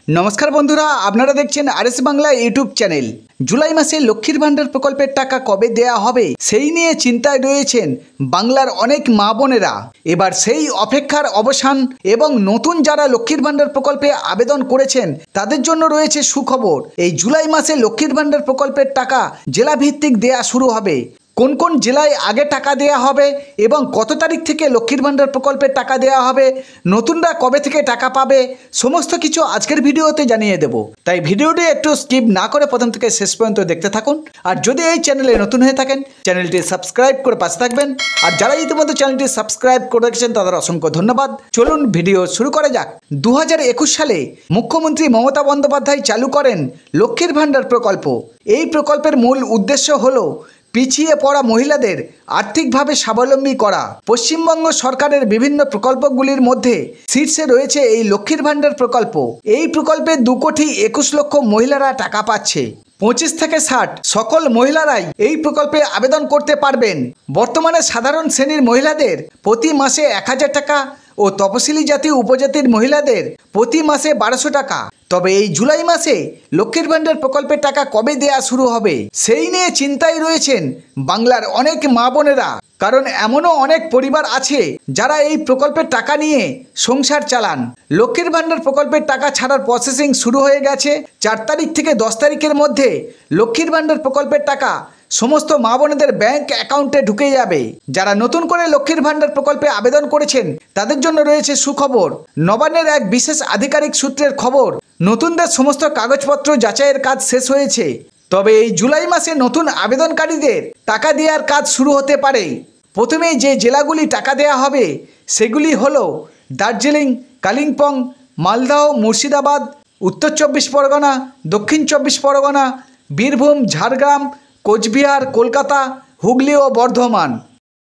নমস্কার বন্ধুরা, আপনারা দেখছেন RS Bangla YouTube channel. July মাসে লক্ষ্মীর ভাণ্ডার প্রকল্পের টাকা কবে দেয়া হবে সেই নিয়ে চিন্তায় রয়েছেন বাংলার অনেক মা বোনেরা। এবার সেই অপেক্ষার অবসান এবং নতুন যারা লক্ষ্মীর ভাণ্ডার প্রকল্পে আবেদন করেছেন তাদের জন্য রয়েছে সুখবর। এই জুলাই মাসে লক্ষ্মীর ভাণ্ডার প্রকল্পের টাকা জেলা ভিত্তিক দেয়া শুরু হবে। কোন কোন জেলায় আগে টাকা দেয়া হবে এবং কত তারিখ থেকে লক্ষ্মীর ভাণ্ডার প্রকল্পের টাকা দেয়া হবে, নতুনরা কবে থেকে টাকা পাবে, সমস্ত কিছু আজকের ভিডিওতে জানিয়ে দেব। তাই ভিডিওটি একটু স্কিপ না করে প্রথম থেকে শেষ পর্যন্ত দেখতে থাকুন। আর যদি এই চ্যানেলে নতুন হয়ে থাকেন চ্যানেলটি সাবস্ক্রাইব করে পাশে থাকবেন। আর যারা ইতিমধ্যে চ্যানেলটি সাবস্ক্রাইব করে রেখেছেন তাদের অসংখ্য ধন্যবাদ। চলুন ভিডিও শুরু করা যাক। 2021 সালে মুখ্যমন্ত্রী মমতা বন্দ্যোপাধ্যায় চালু করেন লক্ষ্মীর ভাণ্ডার প্রকল্প। এই প্রকল্পের মূল উদ্দেশ্য হলো পিছিয়ে পড়া মহিলাদের আর্থিকভাবে স্বাবলম্বী করা। পশ্চিমবঙ্গ সরকারের বিভিন্ন প্রকল্পগুলির মধ্যে শীর্ষে রয়েছে এই লক্ষ্মীর ভাণ্ডার প্রকল্প। এই প্রকল্পে 2,21 লক্ষ মহিলারা টাকা পাচ্ছে। 25 থেকে 60 সকল মহিলারাই এই প্রকল্পে আবেদন করতে পারবেন। বর্তমানে সাধারণ শ্রেণীর মহিলাদের প্রতি মাসে 1000 টাকা ও তপশিলি জাতি উপজাতির মহিলাদের প্রতি মাসে 1200 টাকা। তবে এই জুলাই মাসে লক্ষ্মীর ভাণ্ডার প্রকল্পের টাকা কবে দেয়া শুরু হবে সেই নিয়ে চিন্তায় রয়েছেন বাংলার অনেক মা বোনেরা। কারণ এমনও অনেক পরিবার আছে যারা এই প্রকল্পের টাকা নিয়ে সংসার চালান। লক্ষ্মীর ভাণ্ডার প্রকল্পের টাকা ছাড়ার প্রসেসিং শুরু হয়ে গেছে। 4 তারিখ থেকে 10 তারিখের মধ্যে লক্ষ্মীর ভাণ্ডার প্রকল্পের টাকা সমস্ত মা বোনেদের ব্যাংক অ্যাকাউন্টে ঢুকে যাবে। যারা নতুন করে লক্ষ্মীর ভাণ্ডার প্রকল্পে আবেদন করেছেন তাদের জন্য রয়েছে সুখবর। নবান্নের এক বিশেষ আধিকারিক সূত্রের খবর, নতুনদের সমস্ত কাগজপত্র যাচাইয়ের কাজ শেষ হয়েছে। তবে এই জুলাই মাসে নতুন আবেদনকারীদের টাকা দেওয়ার কাজ শুরু হতে পারে। প্রথমেই যে জেলাগুলি টাকা দেওয়া হবে সেগুলি হলো দার্জিলিং, কালিম্পং, মালদহ, মুর্শিদাবাদ, উত্তর 24 পরগনা, দক্ষিণ 24 পরগনা, বীরভূম, ঝাড়গ্রাম, কোচবিহার, কলকাতা, হুগলি ও বর্ধমান।